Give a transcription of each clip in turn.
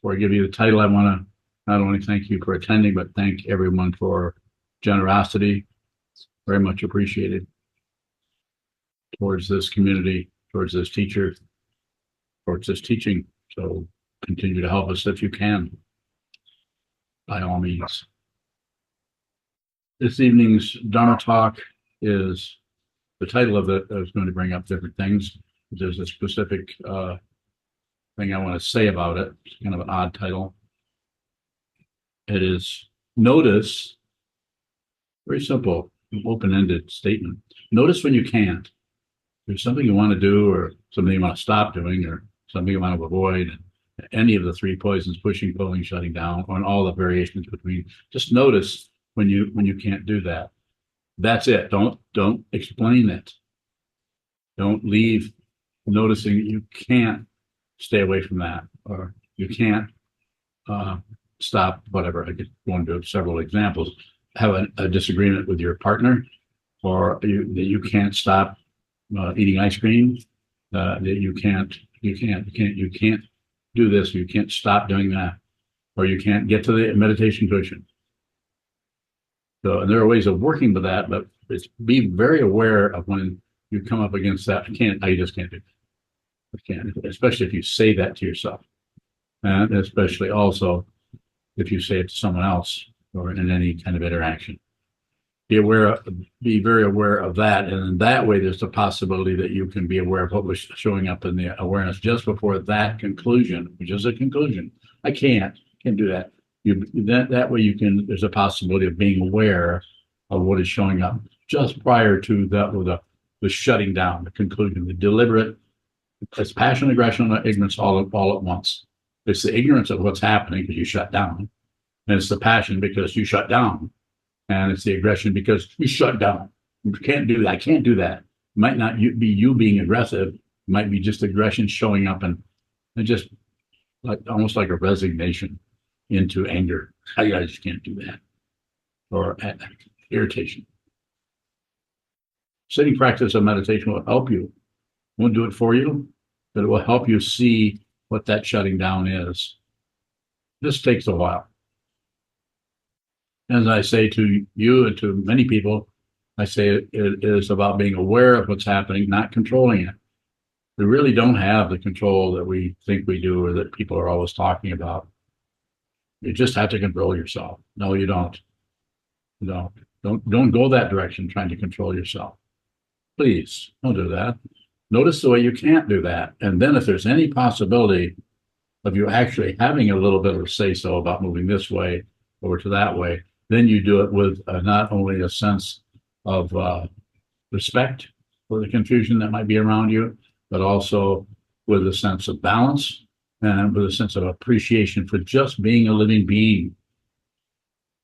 Before I give you the title, I want to not only thank you for attending, but thank everyone for generosity. Very much appreciated towards this community, towards this teacher, towards this teaching. So continue to help us if you can, by all means. This evening's Dharma talk is the title of it. I was going to bring up different things. There's a specific thing I want to say about it. It's kind of an odd title. It is notice, very simple, open-ended statement. Notice when you can't. There's something you want to do or something you want to stop doing or something you want to avoid. Any of the three poisons, pushing, pulling, shutting down, or all the variations between. Just notice when you can't do that. That's it. Don't explain it. Don't leave noticing that you can't stay away from that, or you can't stop whatever. I could go into several examples. Have a disagreement with your partner, or that you can't stop eating ice cream. That you can't do this. You can't stop doing that, or you can't get to the meditation cushion. So there are ways of working with that, but be very aware of when you come up against that. I just can't do it. I can't, especially if you say that to yourself, and especially also if you say it to someone else or in any kind of interaction. Be very aware of that, and in that way, there's a possibility that you can be aware of what was showing up in the awareness just before that conclusion, which is a conclusion. I can't do that. That way you can. There's a possibility of being aware of what is showing up just prior to the shutting down, the conclusion, the deliberate. It's passion, aggression, and ignorance all at once. It's the ignorance of what's happening because you shut down, and it's the passion because you shut down, and it's the aggression because you shut down. You can't do that. I can't do that. It might not be you being aggressive. It might be just aggression showing up and just almost like a resignation into anger. I just can't do that, or irritation. Sitting practice of meditation will help you. It won't do it for you, but it will help you see what that shutting down is. This takes a while. As I say to you and to many people, I say it is about being aware of what's happening, not controlling it. We really don't have the control that we think we do or that people are always talking about. You just have to control yourself. No, you don't. Don't go that direction trying to control yourself. Please don't do that. Notice the way you can't do that. And then if there's any possibility of you actually having a little bit of a say-so about moving this way over to that way, then you do it with not only a sense of respect for the confusion that might be around you, but also with a sense of balance and with a sense of appreciation for just being a living being.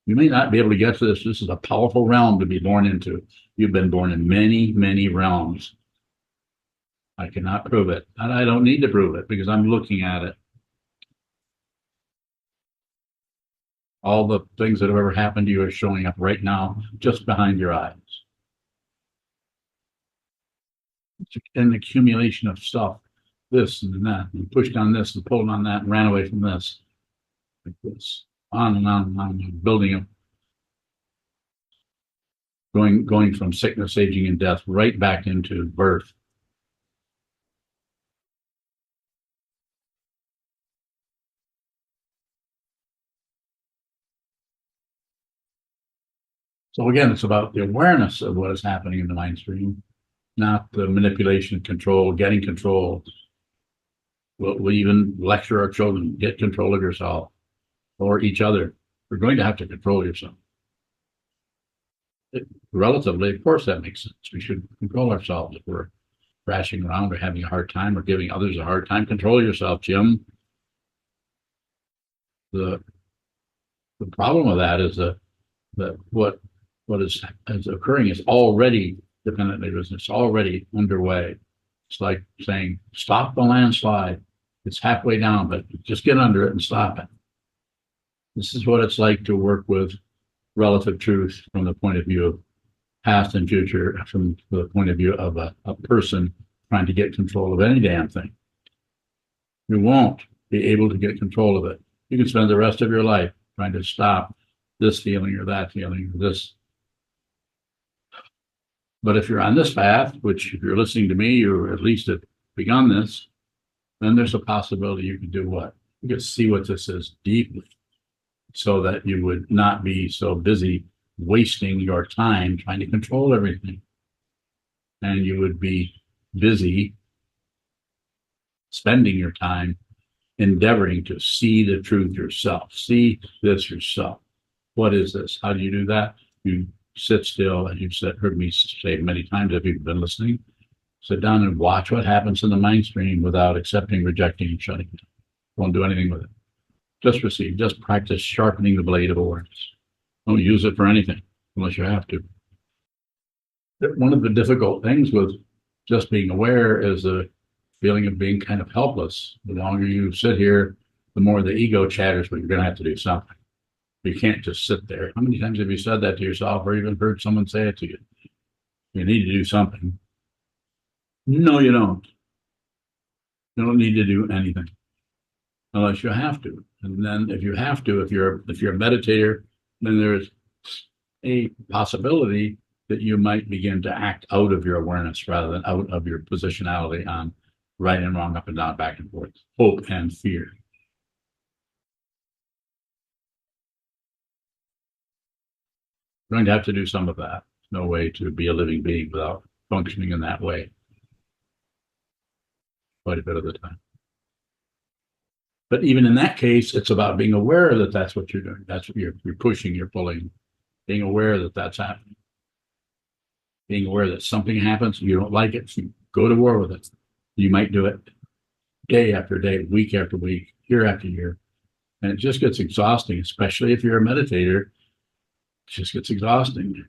You may not be able to get to this. This is a powerful realm to be born into. You've been born in many, many realms. I cannot prove it, and I don't need to prove it because I'm looking at it. All the things that have ever happened to you are showing up right now, just behind your eyes. It's an accumulation of stuff, this and that, and pushed on this and pulled on that and ran away from this, like this, on and on and on, building up, going from sickness, aging, and death right back into birth. So again, it's about the awareness of what is happening in the mind stream, not the manipulation, control, getting control. We'll even lecture our children, get control of yourself or each other. We're going to have to control yourself. Relatively, of course, that makes sense. We should control ourselves if we're crashing around or having a hard time or giving others a hard time. Control yourself, Jim. The problem with that is that what is occurring is already dependent negligence. It's already underway. It's like saying, stop the landslide. It's halfway down, but just get under it and stop it. This is what it's like to work with relative truth from the point of view of past and future, from the point of view of a person trying to get control of any damn thing. You won't be able to get control of it You can spend the rest of your life trying to stop this feeling or that feeling or this. But if you're on this path, which if you're listening to me, or at least have begun this, then there's a possibility you can do what? You can see what this is deeply so that you would not be so busy wasting your time trying to control everything. And you would be busy spending your time endeavoring to see the truth yourself, see this yourself. What is this? How do you do that? You sit still, and you've heard me say many times if you've been listening, sit down and watch what happens in the mind stream without accepting, rejecting, and shutting it down. Don't do anything with it. Just receive, just practice sharpening the blade of awareness. Don't use it for anything unless you have to. One of the difficult things with just being aware is the feeling of being kind of helpless. The longer you sit here, the more the ego chatters, but you're going to have to do something. You can't just sit there. How many times have you said that to yourself or even heard someone say it to you? You need to do something. No, you don't. You don't need to do anything unless you have to. And then if you have to, if you're a meditator, then there's a possibility that you might begin to act out of your awareness rather than out of your positionality on right and wrong, up and down, back and forth, hope and fear. You're going to have to do some of that. There's no way to be a living being without functioning in that way quite a bit of the time. But even in that case, it's about being aware that that's what you're doing. That's what you're pushing, you're pulling, being aware that that's happening. Being aware that something happens, you don't like it, so you go to war with it. You might do it day after day, week after week, year after year. And it just gets exhausting, especially if you're a meditator. It just gets exhausting.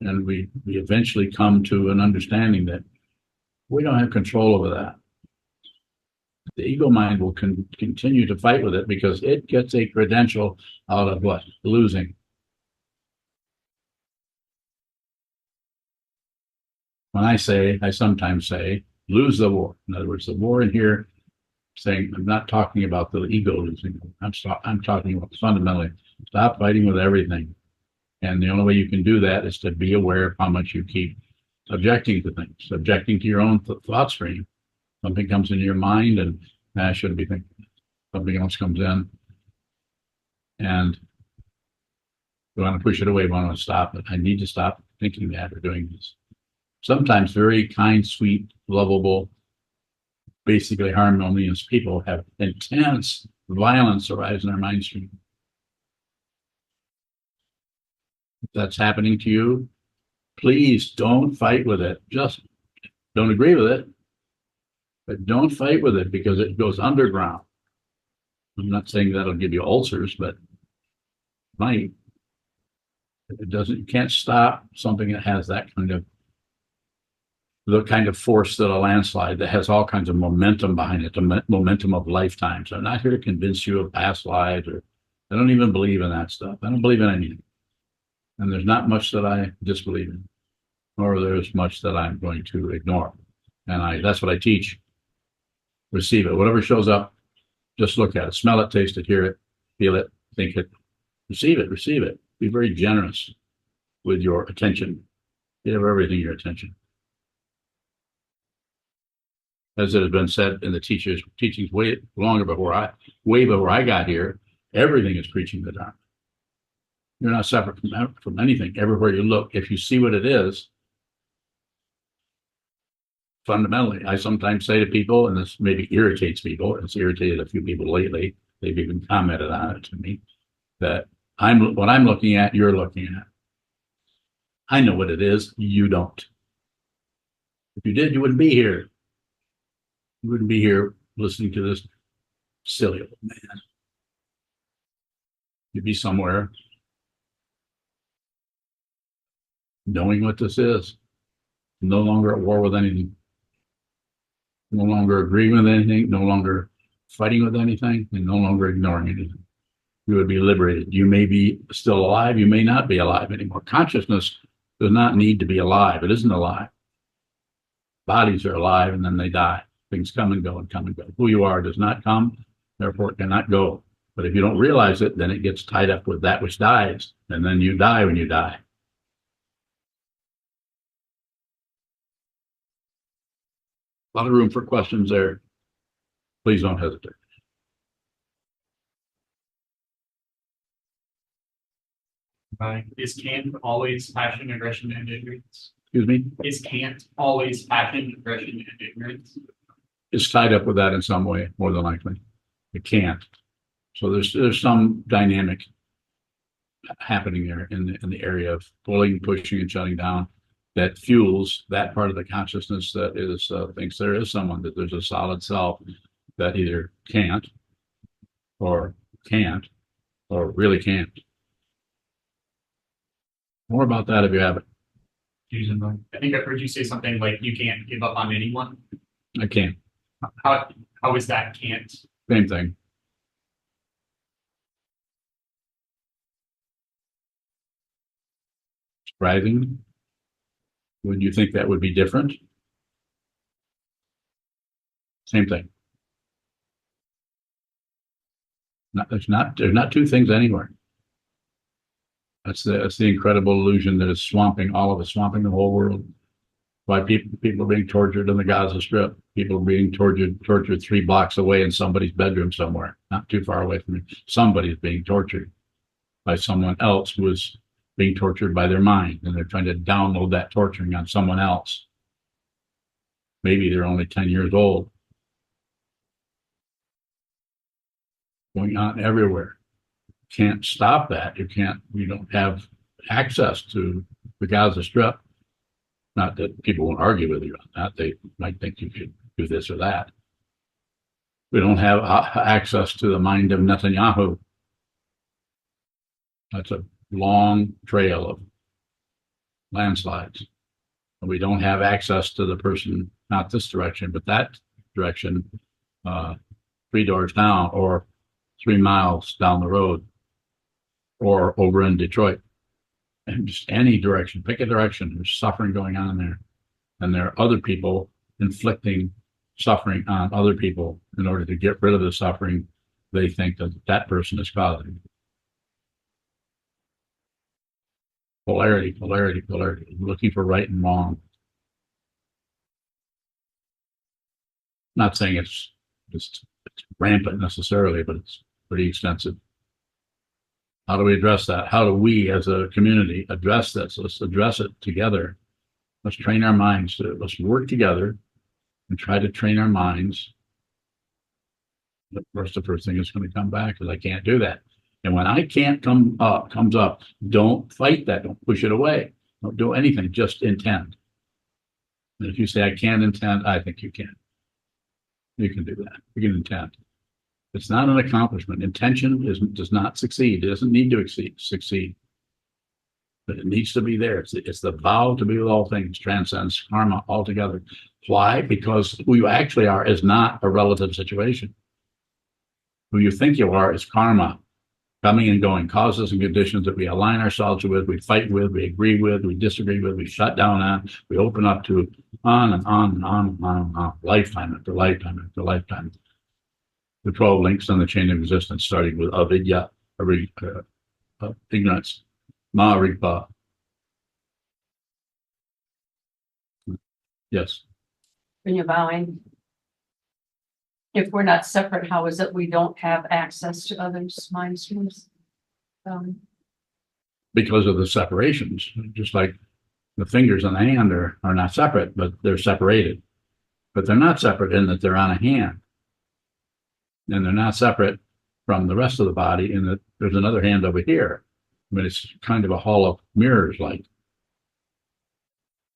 And we eventually come to an understanding that we don't have control over that. The ego mind will continue to fight with it because it gets a credential out of what? Losing. When I sometimes say, lose the war. In other words, the war in here, saying, I'm not talking about the ego losing. I'm talking about fundamentally, stop fighting with everything. And the only way you can do that is to be aware of how much you keep objecting to things, objecting to your own thought stream. Something comes into your mind and I shouldn't be thinking. Something else comes in and we want to push it away. We want to stop it. I need to stop thinking that or doing this. Sometimes very kind, sweet, lovable, basically harmonious people have intense violence arise in their mind stream. If that's happening to you, please don't fight with it. Just don't agree with it, but don't fight with it because it goes underground. I'm not saying that'll give you ulcers, but it might. It doesn't. You can't stop something that has that kind of the kind of force that a landslide that has all kinds of momentum behind it, the momentum of lifetimes. I'm not here to convince you of past lives, or I don't even believe in that stuff. I don't believe in anything. And there's not much that I disbelieve in, nor there's much that I'm going to ignore. And that's what I teach. Receive it. Whatever shows up, just look at it, smell it, taste it, hear it, feel it, think it, receive it, receive it. Be very generous with your attention. Give everything your attention. As it has been said in the teachings way before I got here, everything is preaching the Dharma. You're not separate from anything. Everywhere you look, if you see what it is, fundamentally, I sometimes say to people, and this maybe irritates people, it's irritated a few people lately, they've even commented on it to me, that what I'm looking at, you're looking at. I know what it is, you don't. If you did, you wouldn't be here. You wouldn't be here listening to this silly old man. You'd be somewhere knowing what this is, no longer at war with anything, no longer agreeing with anything, no longer fighting with anything, and no longer ignoring anything. You would be liberated. You may be still alive, you may not be alive anymore. Consciousness does not need to be alive. It isn't alive. Bodies are alive and then they die. Things come and go and come and go. Who you are does not come therefore it cannot go. But if you don't realize it, then it gets tied up with that which dies, and then you die when you die. A lot of room for questions there. Please don't hesitate. Is can't always passion, aggression, and ignorance? Excuse me? Is can't always passion, aggression, and ignorance? It's tied up with that in some way, more than likely. It can't. So there's some dynamic happening there in the area of pulling, pushing, and shutting down that fuels that part of the consciousness that is thinks there is someone, that there's a solid self that either can't or really can't. More about that if you have it. I think I've heard you say something like you can't give up on anyone. I can't. How is that can't? Same thing. Surprising. Would you think that would be different? Same thing. There's not two things anywhere. That's the incredible illusion that is swamping all of us, swamping the whole world. Why people are being tortured in the Gaza Strip. People are being tortured 3 blocks away in somebody's bedroom somewhere, not too far away from me. Somebody's being tortured by someone else who is being tortured by their mind, and they're trying to download that torturing on someone else. Maybe they're only 10 years old. Going on everywhere. Can't stop that. You don't have access to the Gaza Strip. Not that people won't argue with you on that. They might think you should do this or that. We don't have access to the mind of Netanyahu. That's a long trail of landslides. And we don't have access to the person, not this direction, but that direction, 3 doors down or 3 miles down the road or over in Detroit. And just any direction, pick a direction. There's suffering going on there. And there are other people inflicting suffering on other people in order to get rid of the suffering they think that person is causing. Polarity, looking for right and wrong. Not saying it's rampant necessarily, but it's pretty extensive. How do we address that? How do we as a community address this? Let's address it together. Let's train our minds to, let's work together and try to train our minds. Of course, the first thing is going to come back is I can't do that. And when I can't comes up, don't fight that. Don't push it away. Don't do anything. Just intend. And if you say I can't intend, I think you can. You can do that. You can intend. It's not an accomplishment. Intention does not succeed. It doesn't need to succeed. But it needs to be there. It's the vow to be with all things, transcends karma altogether. Why? Because who you actually are is not a relative situation. Who you think you are is karma, coming and going, causes and conditions that we align ourselves with, we fight with, we agree with, we disagree with, we shut down on, we open up to on and on and on and on and on, lifetime after lifetime after lifetime. The 12 links on the chain of existence, starting with avidya, ignorance, ma-ripa. Yes. When you're bowing, if we're not separate, how is it we don't have access to others' mind streams? Because of the separations, just like the fingers on the hand are not separate, but they're separated. But they're not separate in that they're on a hand. And they're not separate from the rest of the body in that there's another hand over here. I mean, it's kind of a hall of mirrors, like.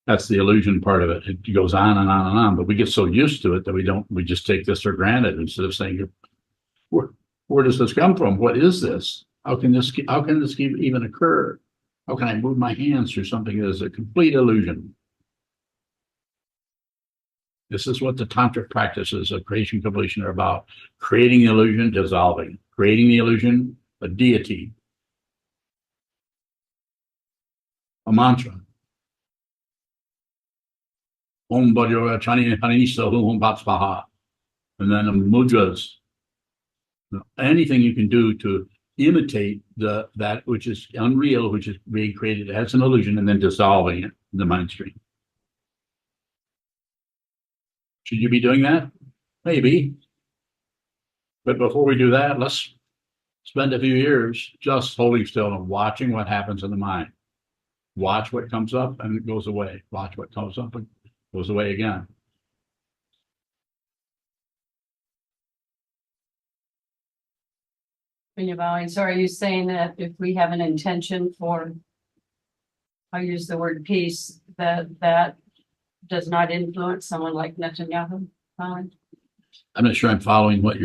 That's the illusion part of it. It goes on and on and on, but we get so used to it that we just take this for granted instead of saying, where does this come from? What is this? How can this even occur? How can I move my hands through something that is a complete illusion? This is what the tantric practices of creation completion are about. Creating the illusion, dissolving. Creating the illusion, a deity. A mantra. Om Bhajya Chani Hanisa Hum Bhatspaha. And then the mudras. Anything you can do to imitate that which is unreal, which is being created as an illusion, and then dissolving it in the mind stream. Should you be doing that? Maybe. But before we do that, let's spend a few years just holding still and watching what happens in the mind. Watch what comes up and it goes away. Watch what comes up and goes away again. When you're bowing, so are you saying that if we have an intention for, I use the word peace, that does not influence someone like Netanyahu bowing? I'm not sure I'm following what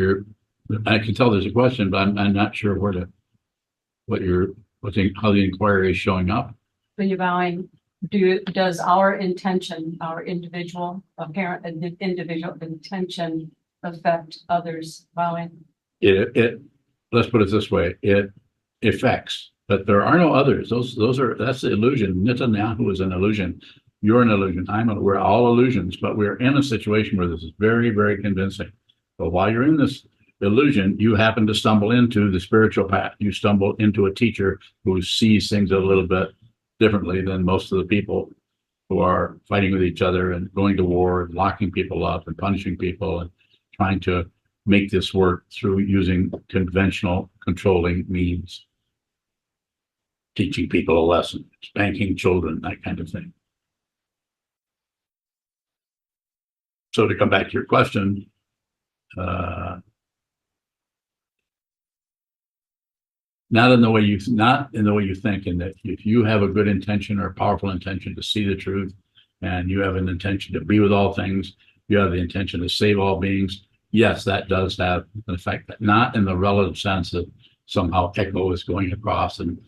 I can tell there's a question, but I'm not sure how the inquiry is showing up. When you're bowing, does our intention, our individual, apparent individual intention affect others bowing? Let's put it this way, it affects, but there are no others. That's the illusion. Netanyahu is an illusion. You're an illusion. We're all illusions, but we're in a situation where this is very, very convincing. But while you're in this illusion, you happen to stumble into the spiritual path. You stumble into a teacher who sees things a little bit differently than most of the people who are fighting with each other and going to war and locking people up and punishing people and trying to make this work through using conventional controlling means, teaching people a lesson, spanking children, that kind of thing. So to come back to your question, not in the way you think, and that if you have a good intention or a powerful intention to see the truth, and you have an intention to be with all things, you have the intention to save all beings. Yes, that does have an effect, but not in the relative sense that somehow echo is going across and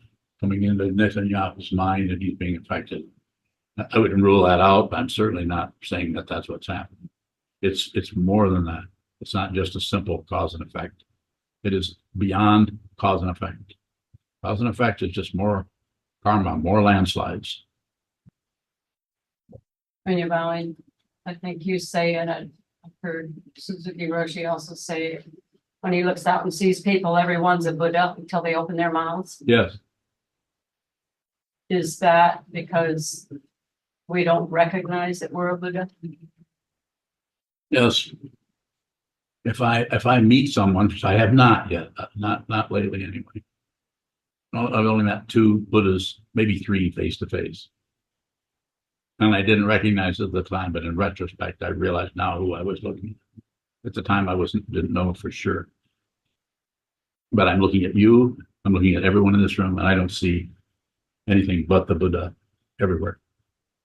coming into Netanyahu's mind and he's being affected. I wouldn't rule that out, but I'm certainly not saying that that's what's happening. It's more than that. It's not just a simple cause and effect. It is beyond cause and effect. Cause and effect is just more karma, more landslides. When you're bowing, I think you say, and I've heard Suzuki Roshi also say, when he looks out and sees people, everyone's a Buddha until they open their mouths. Yes. Is that because we don't recognize that we're a Buddha? Yes. If I meet someone, which I have not yet, not lately anyway. I've only met 2 Buddhas, maybe 3 face to face. And I didn't recognize it at the time, but in retrospect, I realize now who I was looking at. At the time, I didn't know for sure. But I'm looking at you, I'm looking at everyone in this room, and I don't see anything but the Buddha everywhere.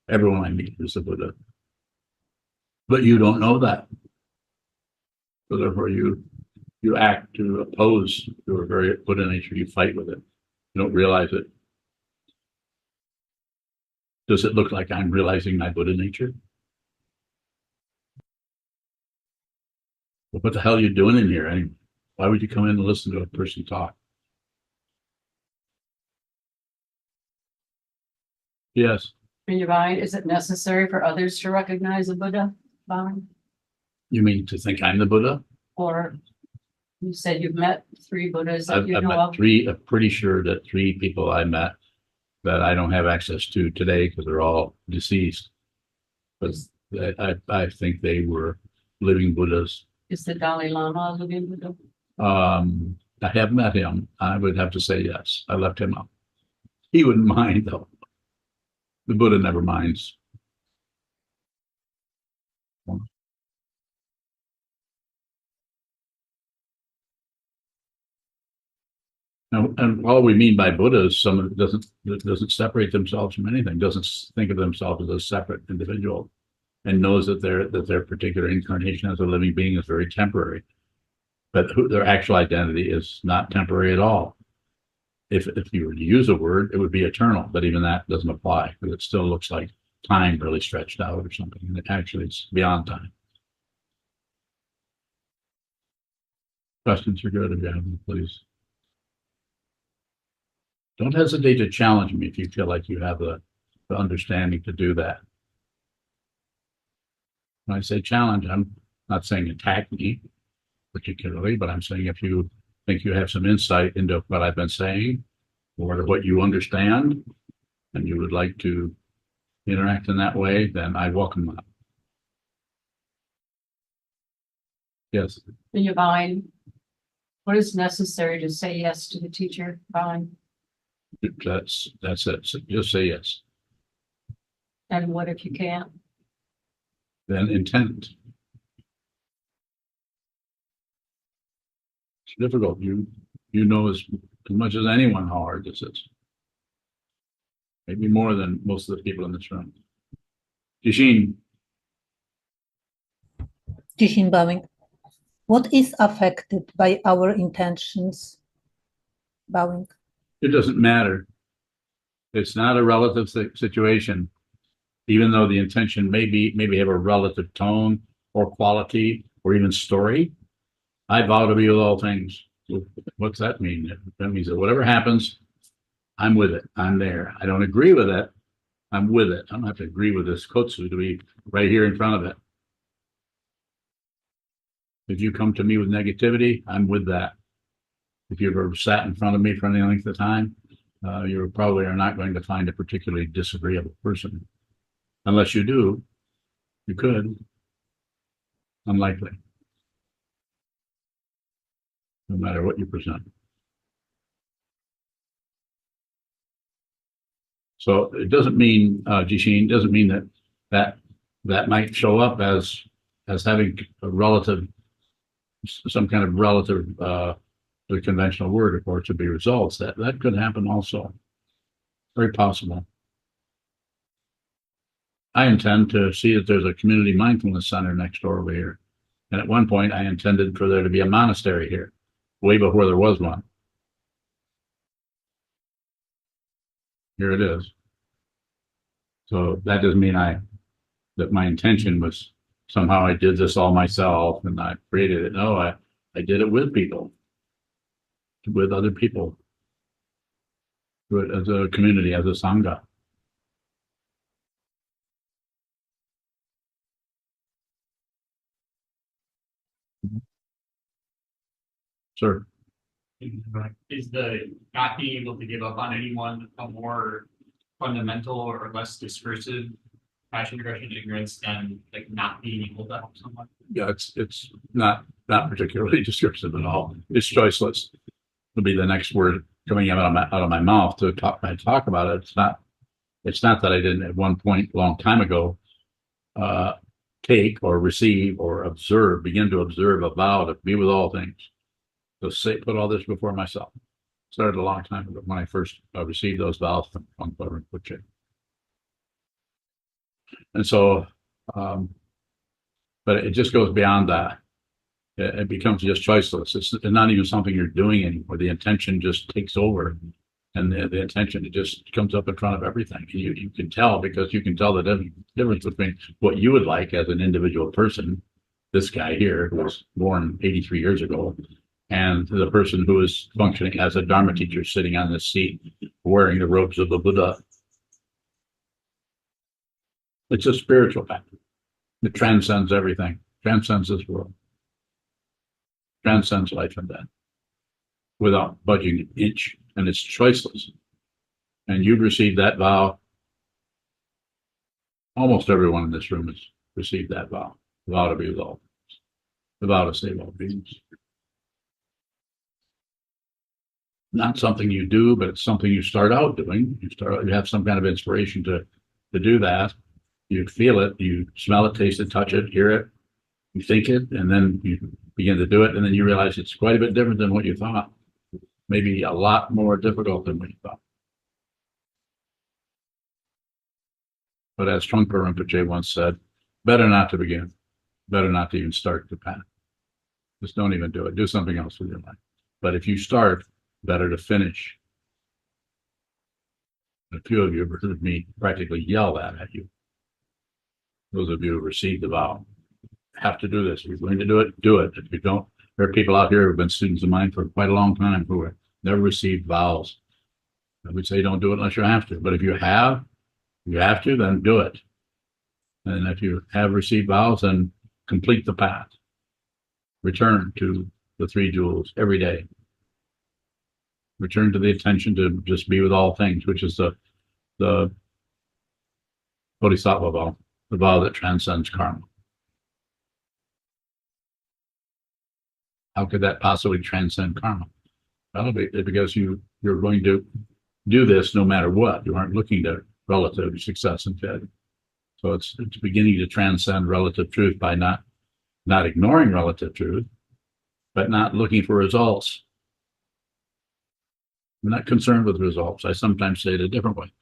Everyone I meet is a Buddha. But you don't know that. So therefore you act to oppose your very Buddha nature, you fight with it. You don't realize it. Does it look like I'm realizing my Buddha nature? Well, what the hell are you doing in here anyway? Why would you come in and listen to a person talk? Yes. In your mind, is it necessary for others to recognize a Buddha bowing? You mean to think I'm the Buddha? Or you said you've met 3 Buddhas that I've you know met of? 3. I'm pretty sure that 3 people I met that I don't have access to today because they're all deceased. But I think they were living Buddhas. Is the Dalai Lama a living Buddha? I have met him. I would have to say yes. I left him up. He wouldn't mind though. The Buddha never minds. And all we mean by Buddha is someone that doesn't separate themselves from anything, doesn't think of themselves as a separate individual, and knows that their particular incarnation as a living being is very temporary, but their actual identity is not temporary at all. If you were to use a word, it would be eternal, but even that doesn't apply because it still looks like time really stretched out or something, and actually it's beyond time. Questions are good if you have them, please. Don't hesitate to challenge me if you feel like you have the understanding to do that. When I say challenge, I'm not saying attack me particularly, but I'm saying if you think you have some insight into what I've been saying or what you understand, and you would like to interact in that way, then I welcome that. Yes, When you're bowing, what is necessary to say yes to the teacher bowing? that's it. So just say yes. And what if you can't? Then intend. It's difficult. You know as much as anyone how hard this is. Maybe more than most of the people in this room. Jishin, Jishin bowing. What is affected by our intentions? Bowing. it doesn't matter. It's not a relative situation, even though the intention maybe have a relative tone or quality or even story. I vow to be with all things. What's that mean? That means that whatever happens, I'm with it. I'm there. I don't agree with it. I'm with it. I don't have to agree with this kotsu to be right here in front of it. If you come to me with negativity, I'm with that. If you've ever sat in front of me for any length of time, you probably are not going to find a particularly disagreeable person. Unless you do, you could. Unlikely. No matter what you present. So it doesn't mean, Jishin, doesn't mean that might show up as having a relative, some kind of relative, the conventional word, of course, would be results. That could happen also. Very possible. I intend to see that there's a community mindfulness center next door over here. And at one point, I intended for there to be a monastery here, way before there was one. Here it is. So that doesn't mean that my intention was somehow I did this all myself and I created it. No, I did it with people, with other people, do it as a community, as a sangha. Sir. Is the not being able to give up on anyone a more fundamental or less discursive passion, aggression, ignorance than like not being able to help someone? Yeah, it's not particularly discursive at all. It's choiceless. It'll be the next word coming out of my mouth to talk about it. It's not that I didn't at one point a long time ago take or receive or begin to observe a vow to be with all things. So put all this before myself. Started a long time ago when I first received those vows from Rinpoche. And so, but it just goes beyond that. It becomes just choiceless. It's not even something you're doing anymore. The intention just takes over, and the intention, it just comes up in front of everything. You can tell, because you can tell the difference between what you would like as an individual person, this guy here who was born 83 years ago, and the person who is functioning as a Dharma teacher sitting on this seat wearing the robes of the Buddha. It's a spiritual fact. It transcends everything, transcends this world, transcends life and death without budging an inch, and it's choiceless. And you've received that vow. Almost everyone in this room has received that vow, the vow to be with all things, the vow to save all beings. Not something you do, but it's something you start out doing. You have some kind of inspiration to do that. You feel it, you smell it, taste it, touch it, hear it, you think it, and then you begin to do it, and then you realize it's quite a bit different than what you thought. Maybe a lot more difficult than what you thought. But as Trungpa Rinpoche once said, better not to begin, better not to even start the path. Just don't even do it. Do something else with your life. But if you start, better to finish. A few of you have heard me practically yell that at you. Those of you who received the vow have to do this. If you're going to do it, do it. If you don't, there are people out here who have been students of mine for quite a long time who have never received vows. I would say don't do it unless you have to. But if you have to, then do it. And if you have received vows, then complete the path. Return to the three jewels every day. return to the attention to just be with all things, which is the Bodhisattva vow, the vow that transcends karma. How could that possibly transcend karma? Well, because you're going to do this no matter what. You aren't looking to relative success and failure. So it's beginning to transcend relative truth by not ignoring relative truth, but not looking for results. I'm not concerned with results. I sometimes say it a different way.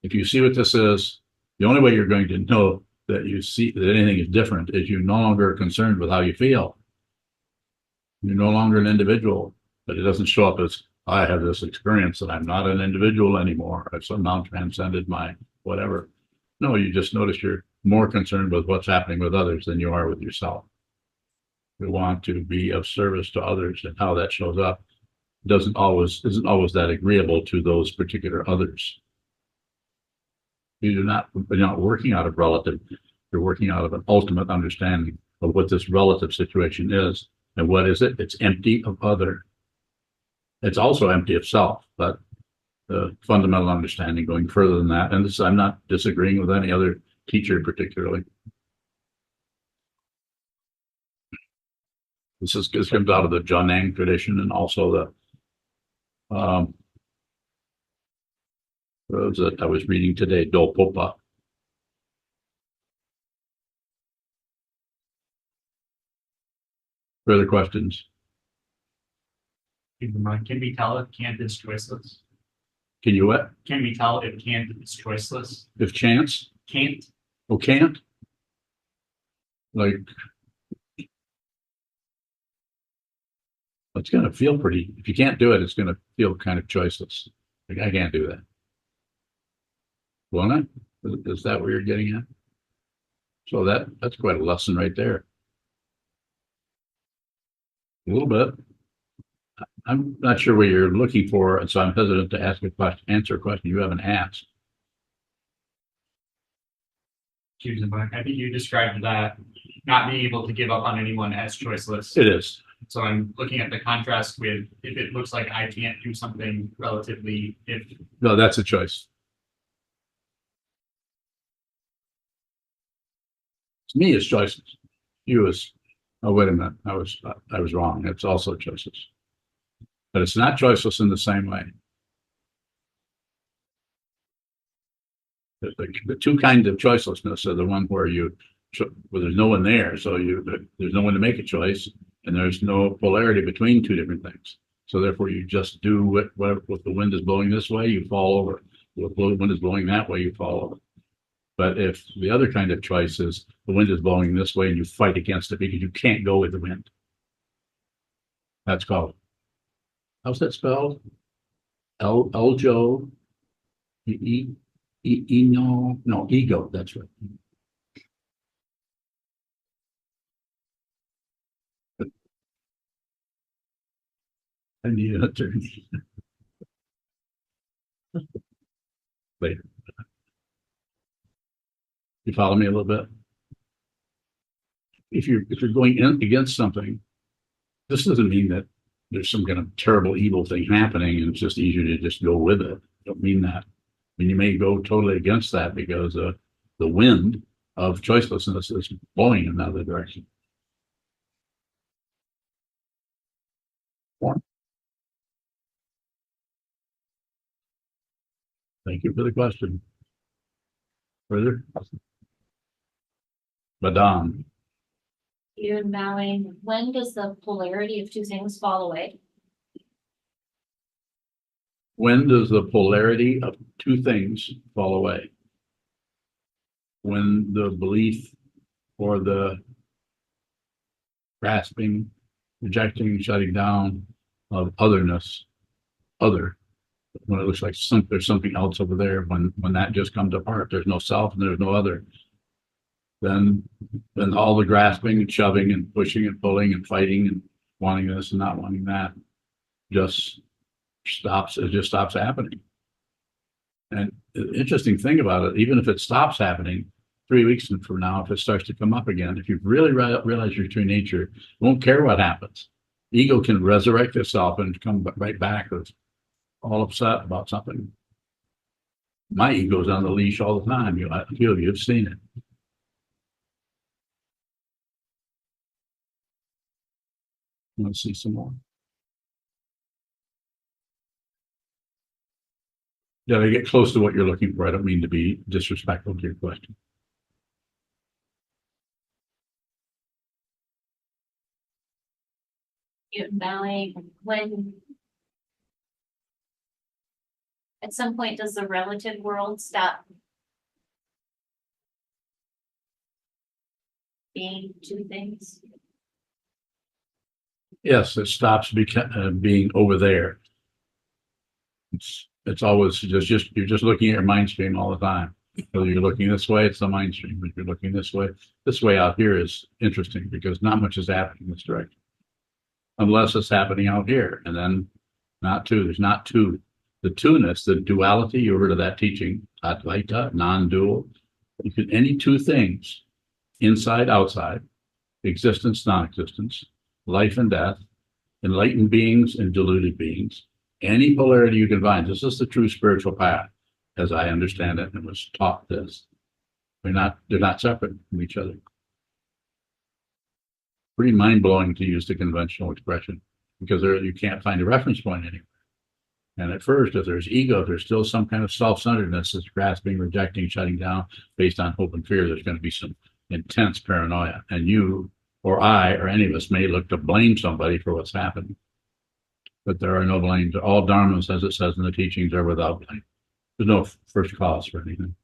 If you see what this is, the only way you're going to know that you see that anything is different is you're no longer concerned with how you feel. You're no longer an individual, but it doesn't show up as, I have this experience that I'm not an individual anymore. I've somehow transcended my whatever. No, you just notice you're more concerned with what's happening with others than you are with yourself. You want to be of service to others, and how that shows up isn't always that agreeable to those particular others. You're not working out of relative, you're working out of an ultimate understanding of what this relative situation is. And what is it? It's empty of other. It's also empty of self, but the fundamental understanding going further than that. And this, I'm not disagreeing with any other teacher particularly. This comes out of the Jonang tradition, and also the that I was reading today, Dolpopa. Further questions? Can we tell if Kant is choiceless? Can you what? Can we tell if Kant is choiceless? If chance? Kant? Oh, can't? Like, it's going to feel pretty, if you can't do it, it's going to feel kind of choiceless. Like, I can't do that. Won't it? Is that what you're getting at? So that's quite a lesson right there. A little bit. I'm not sure what you're looking for, and so I'm hesitant to answer a question you haven't asked. I think you described that not being able to give up on anyone as choiceless. It is. So I'm looking at the contrast with if it looks like I can't do something relatively, if No, that's a choice. To me, it's choices. You is, oh, wait a minute. I was wrong. It's also choices. But it's not choiceless in the same way. The two kinds of choicelessness are the one where there's no one there, so there's no one to make a choice, and there's no polarity between two different things. So therefore, you just do whatever. If the wind is blowing this way, you fall over. If the wind is blowing that way, you fall over. But if the other kind of choice is the wind is blowing this way and you fight against it because you can't go with the wind, that's called, how's that spelled? Eljo, ego. That's right. I need an attorney later. You follow me a little bit? If you're going in against something, this doesn't mean that there's some kind of terrible evil thing happening and it's just easier to just go with it. I don't mean that. I mean, you may go totally against that because the wind of choicelessness is blowing in another direction. Thank you for the question. Further? Madame. You're bowing. When does the polarity of two things fall away? When does the polarity of two things fall away? When the belief or the grasping, rejecting, shutting down of otherness, when it looks like there's something else over there, when that just comes apart, there's no self and there's no other. Then all the grasping and shoving and pushing and pulling and fighting and wanting this and not wanting that just stops. It just stops happening. And the interesting thing about it, even if it stops happening 3 weeks from now, if it starts to come up again, if you really realize your true nature, you won't care what happens. Ego can resurrect itself and come right back with all upset about something. My ego's on the leash all the time. You, a few of you have seen it. Want to see some more? Yeah, to get close to what you're looking for. I don't mean to be disrespectful to your question. Bowing, when at some point does the relative world stop being two things? Yes, it stops being over there. It's always just you're just looking at your mind stream all the time. Whether you're looking this way, it's the mind stream. If you're looking this way out here is interesting because not much is happening in this direction. Unless it's happening out here. And then not two. There's not two. The two-ness, the duality, you heard of that teaching, Advaita, non-dual. You can any two things, inside, outside, existence, non-existence, life and death, enlightened beings and deluded beings, any polarity you can find. This is the true spiritual path, as I understand it, and was taught this. They're not separate from each other. Pretty mind-blowing to use the conventional expression because you can't find a reference point anywhere. And at first, if there's ego, there's still some kind of self-centeredness that's grasping, rejecting, shutting down based on hope and fear. There's going to be some intense paranoia. And you or I or any of us may look to blame somebody for what's happening. But there are no blames. All dharmas, as it says in the teachings, are without blame. There's no first cause for anything.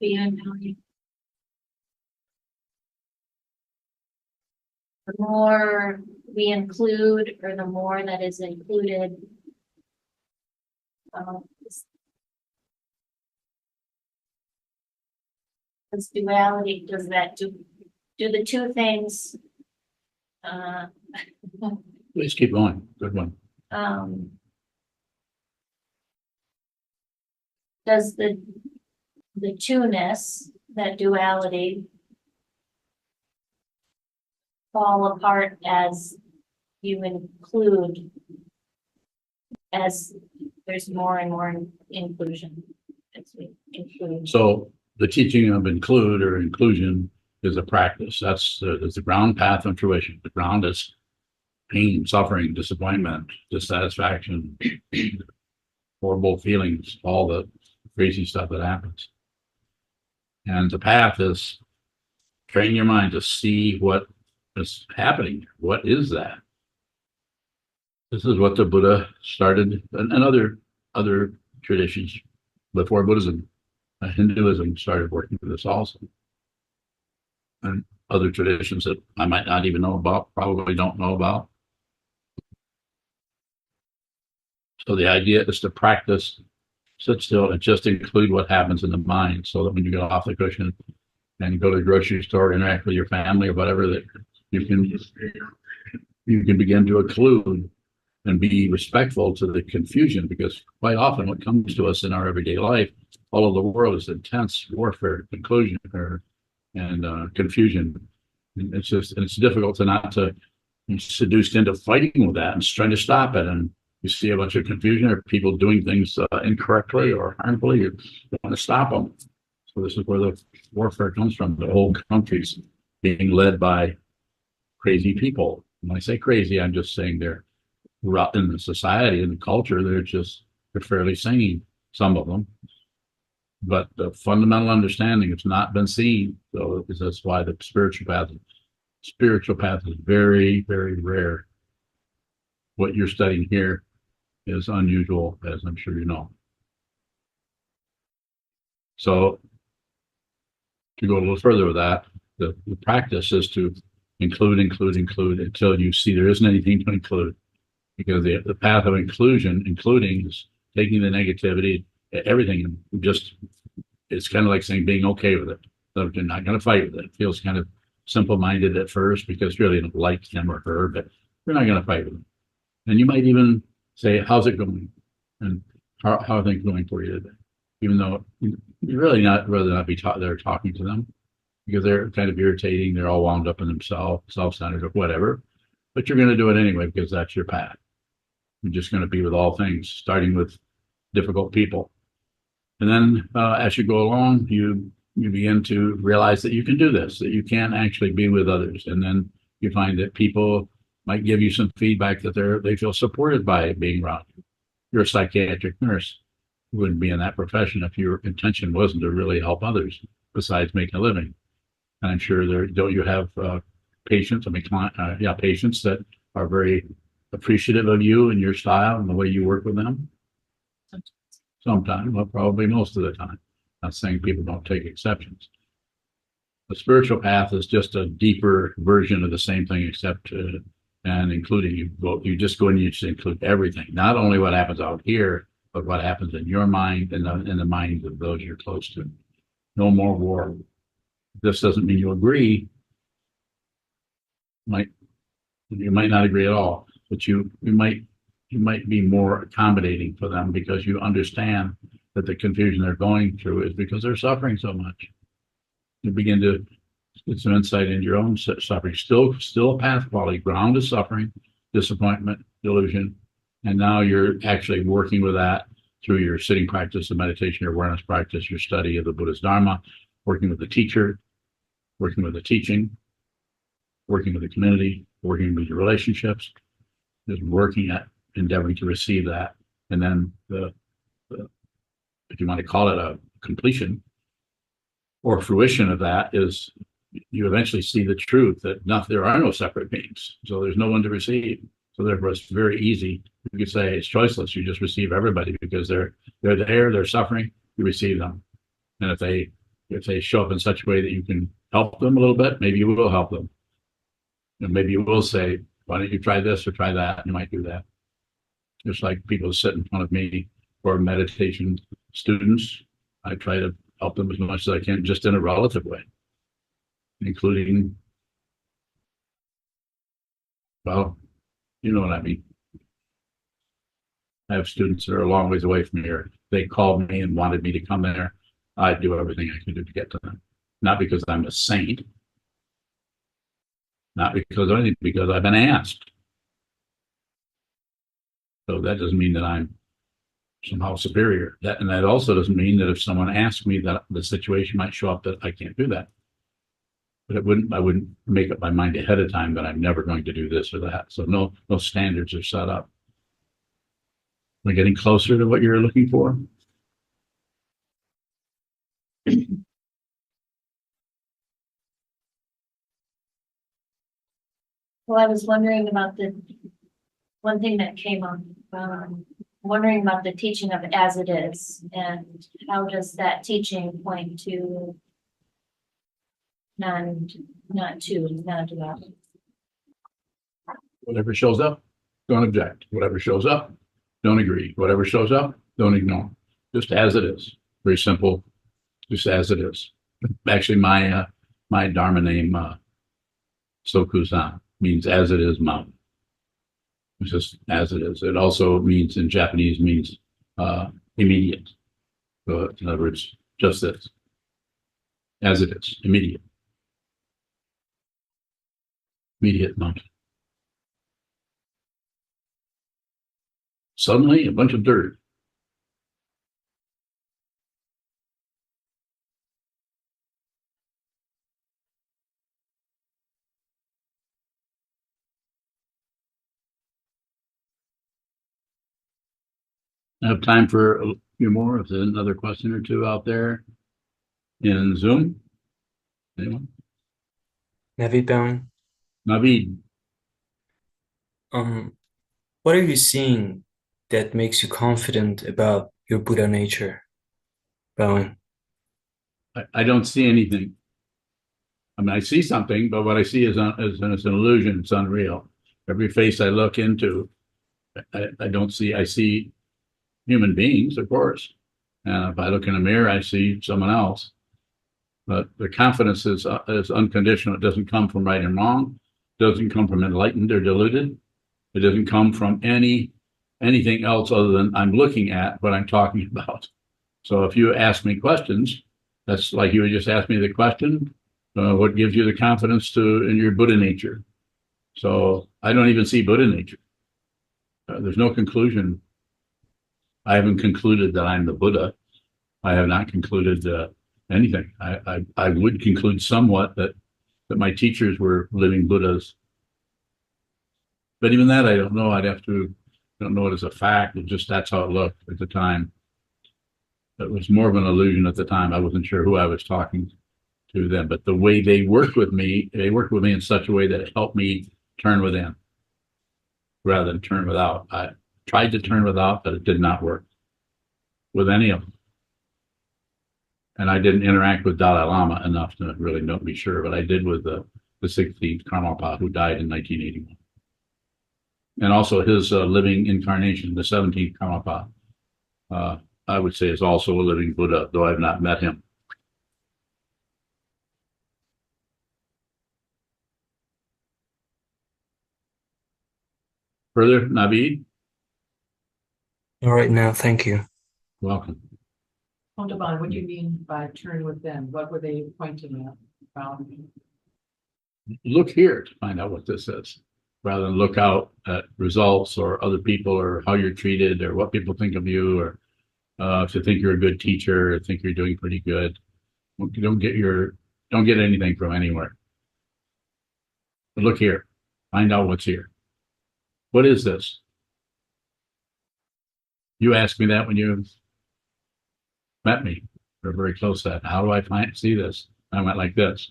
Beyond knowing. The more we include, or the more that is included, this duality, does that do the two things? Please keep going. Good one. Does the two-ness, that duality, fall apart as you include, as there's more and more inclusion as we include? So the teaching of include or inclusion is a practice. That's the ground path of fruition. The ground is pain, suffering, disappointment, dissatisfaction, horrible feelings, all the crazy stuff that happens. And the path is train your mind to see what is happening. What is that? This is what the Buddha started, and other traditions before Buddhism. Hinduism started working with this also. And other traditions that I might not even know about, probably don't know about. So the idea is to practice, sit still, and just include what happens in the mind so that when you get off the cushion and go to the grocery store, interact with your family or whatever, that you can begin to include and be respectful to the confusion, because quite often what comes to us in our everyday life, all of the world is intense warfare, conclusion, and confusion. And it's difficult to be seduced into fighting with that and trying to stop it. And you see a bunch of confusion or people doing things incorrectly or harmfully, you want to stop them. So this is where the warfare comes from. The whole countries being led by crazy people. When I say crazy, I'm just saying they're in the society and the culture, they're fairly sane, some of them. But the fundamental understanding has not been seen. So that's why the spiritual path is very, very rare. What you're studying here is unusual, as I'm sure you know. So to go a little further with that, the practice is to include until you see there isn't anything to include. Because the path of including is taking the negativity, everything, and it's kind of like saying being okay with it. So you're not going to fight with it. It feels kind of simple-minded at first because you really don't like him or her, but you're not going to fight with them. And you might even say, how's it going? And how are things going for you today? Even though you're really rather not be there talking to them because they're kind of irritating. They're all wound up in themselves, self-centered or whatever. but you're going to do it anyway because that's your path. You're just going to be with all things, starting with difficult people. And then as you go along, you begin to realize that you can do this, that you can actually be with others. And then you find that people might give you some feedback that they feel supported by being around you. You're a psychiatric nurse. You wouldn't be in that profession if your intention wasn't to really help others besides making a living. And I'm sure don't you have patients, patients that are very appreciative of you and your style and the way you work with them? Sometimes, well, probably most of the time. Not saying people don't take exceptions. The spiritual path is just a deeper version of the same thing, except and including you just go and you just include everything, not only what happens out here, but what happens in your mind and in the minds of those you're close to. No more war. This doesn't mean you agree. You might not agree at all, but you might be more accommodating for them because you understand that the confusion they're going through is because they're suffering so much. You begin to get some insight into your own suffering. Still a path quality. Ground is suffering, disappointment, delusion. And now you're actually working with that through your sitting practice, the meditation, your awareness practice, your study of the Buddha's Dharma, working with the teacher, working with the teaching, working with the community, working with your relationships, just working at endeavoring to receive that. And then if you want to call it a completion or fruition of that, is you eventually see the truth that there are no separate beings. So there's no one to receive. So therefore it's very easy. You could say it's choiceless. You just receive everybody because they're there, they're suffering, you receive them. And if they show up in such a way that you can help them a little bit, maybe you will help them. And maybe you will say, why don't you try this or try that? And you might do that. Just like people sit in front of me for meditation students, I try to help them as much as I can, just in a relative way, including, well, you know what I mean. I have students that are a long ways away from here. They called me and wanted me to come there. I'd do everything I could do to get to them. Not because I'm a saint, not because of anything, because I've been asked. So that doesn't mean that I'm somehow superior. And that also doesn't mean that if someone asks me, that the situation might show up that I can't do that. But I wouldn't make up my mind ahead of time that I'm never going to do this or that. So no standards are set up. We're getting closer to what you're looking for. Well, I was wondering about one thing that came up, wondering about the teaching of as it is, and how does that teaching point to non-duality? Whatever shows up, don't object. Whatever shows up, don't agree. Whatever shows up, don't ignore. Just as it is. Very simple. Just as it is. Actually, my Dharma name, Sokuzan, means as it is mountain. It's just as it is. It also means, in Japanese, means immediate. So in other words, just this. As it is, immediate. Immediate mountain. Suddenly, a bunch of dirt. I have time for a few more. If there's another question or two out there in Zoom. Anyone? Navid Bowing, Navid, what are you seeing that makes you confident about your Buddha nature, Bowing? I don't see anything. I mean, I see something, but what I see is an illusion. It's unreal. Every face I look into, I don't see. I see human beings, of course. And if I look in a mirror, I see someone else. But the confidence is unconditional. It doesn't come from right and wrong. It doesn't come from enlightened or deluded. It doesn't come from anything else other than I'm looking at what I'm talking about. So if you ask me questions, that's like you would just ask me the question, what gives you the confidence in your Buddha nature? So I don't even see Buddha nature. There's no conclusion. I haven't concluded that I'm the Buddha. I have not concluded anything. I would conclude somewhat that my teachers were living Buddhas. But even that, I don't know. Don't know it as a fact. It just, that's how it looked at the time. It was more of an illusion at the time. I wasn't sure who I was talking to then, but the way they worked with me in such a way that it helped me turn within rather than turn without. I tried to turn without, but it did not work with any of them. And I didn't interact with Dalai Lama enough to really be sure, but I did with the 16th Karmapa, who died in 1981. And also his living incarnation, the 17th Karmapa, I would say is also a living Buddha, though I've not met him. Further, Naveed? All right now, thank you. Welcome. Devon, what do you mean by turn within? What were they pointing at? Look here to find out what this is, rather than look out at results or other people or how you're treated or what people think of you, or if you think you're a good teacher or think you're doing pretty good. Don't get anything from anywhere. But look here, find out what's here. What is this? You asked me that when you met me. We're very close to that. How do I see this? I went like this.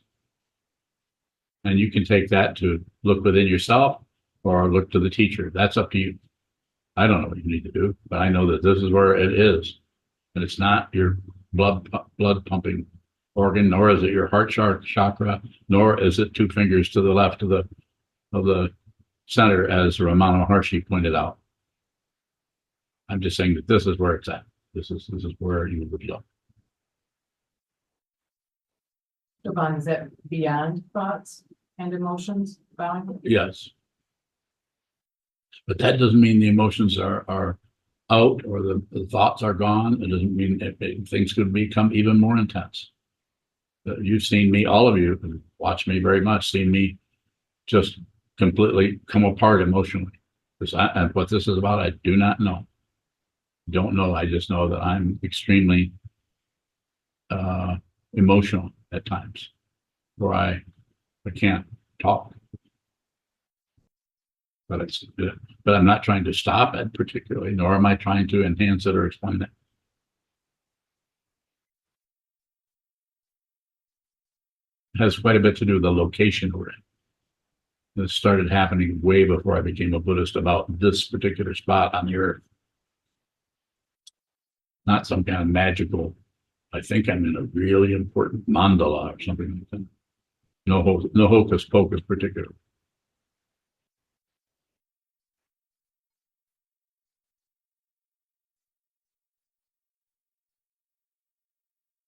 And you can take that to look within yourself or look to the teacher. That's up to you. I don't know what you need to do, but I know that this is where it is. And it's not your blood pumping organ, nor is it your heart chakra, nor is it two fingers to the left of the center, as Ramana Maharshi pointed out. I'm just saying that this is where it's at. This is where you would look. Devon, is that beyond thoughts and emotions? Yes. But that doesn't mean the emotions are out or the thoughts are gone. It doesn't mean things could become even more intense. You've seen me, all of you who watch me very much, seen me just completely come apart emotionally. And what this is about, I do not know. Don't know. I just know that I'm extremely emotional at times, where I can't talk. But I'm not trying to stop it particularly, nor am I trying to enhance it or explain it. It has quite a bit to do with the location we're in. This started happening way before I became a Buddhist about this particular spot on the earth. Not some kind of magical, I think I'm in a really important mandala or something like that. No hocus pocus particularly.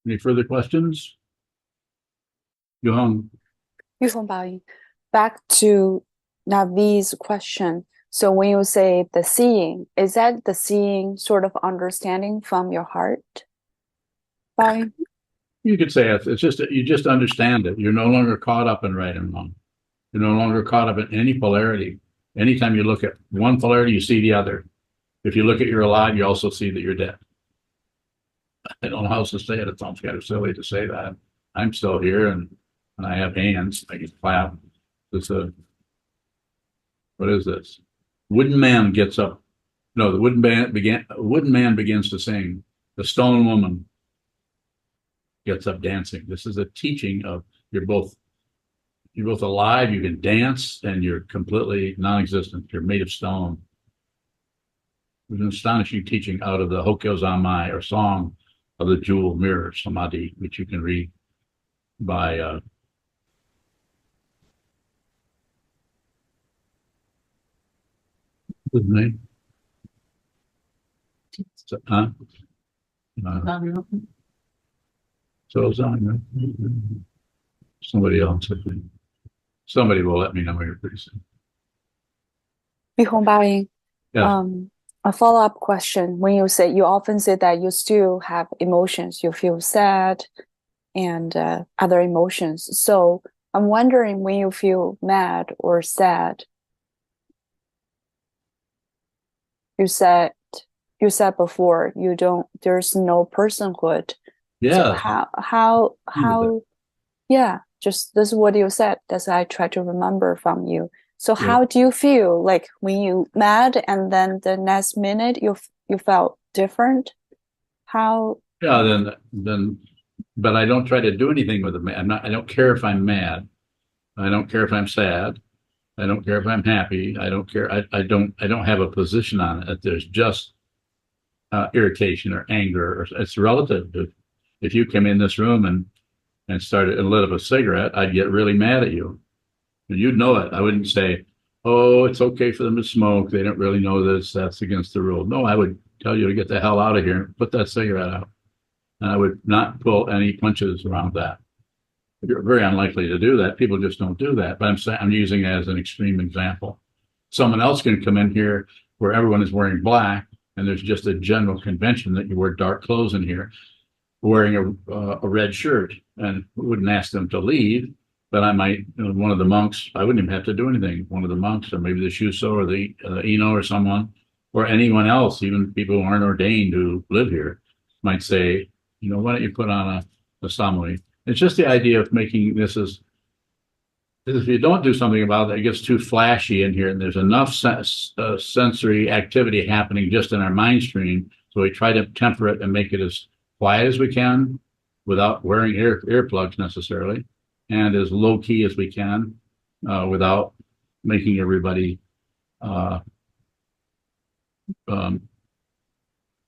Any further questions? Yohang. Back to Navi's question. So when you say the seeing, is that the seeing sort of understanding from your heart? You could say it's just that you just understand it. You're no longer caught up in right and wrong. You're no longer caught up in any polarity. Anytime you look at one polarity, you see the other. If you look at you're alive, you also see that you're dead. I don't know how else to say it. It sounds kind of silly to say that. I'm still here and I have hands. I can clap. What is this? Wooden man gets up. No, the wooden man begins to sing. The stone woman gets up dancing. This is a teaching of you're both alive, you can dance, and you're completely non-existent. You're made of stone. There's an astonishing teaching out of the Hokkyo Zanmai, or Song of the Jewel Mirror Samadhi, which you can read by his name? Somebody else, I think. Somebody will let me know here pretty soon. Yeah. A follow-up question. When you often say that you still have emotions, you feel sad and other emotions. So I'm wondering when you feel mad or sad. You said before you don't. There's no personhood. So Yeah. how yeah, just this is what you said. That's I try to remember from you. So Yeah. how do you feel like when you mad and then the next minute you felt different? How Yeah, but I don't try to do anything with it. I don't care if I'm mad. I don't care if I'm sad. I don't care if I'm happy. I don't care. I don't have a position on it. There's just irritation or anger, or it's relative. If you came in this room and started and lit up a cigarette, I'd get really mad at you. And you'd know it. I wouldn't say, "Oh, it's okay for them to smoke. They don't really know this. That's against the rule." No, I would tell you to get the hell out of here and put that cigarette out. And I would not pull any punches around that. You're very unlikely to do that. People just don't do that. But I'm saying I'm using it as an extreme example. Someone else can come in here where everyone is wearing black, and there's just a general convention that you wear dark clothes in here, wearing a red shirt, and wouldn't ask them to leave. But I might, one of the monks, I wouldn't even have to do anything. One of the monks, or maybe the Shuso or the Ino or someone, or anyone else, even people who aren't ordained who live here, might say, why don't you put on a samui? It's just the idea of making this as if you don't do something about it, it gets too flashy in here, and there's enough sensory activity happening just in our mind stream. So we try to temper it and make it as quiet as we can without wearing earplugs necessarily, and as low key as we can without making everybody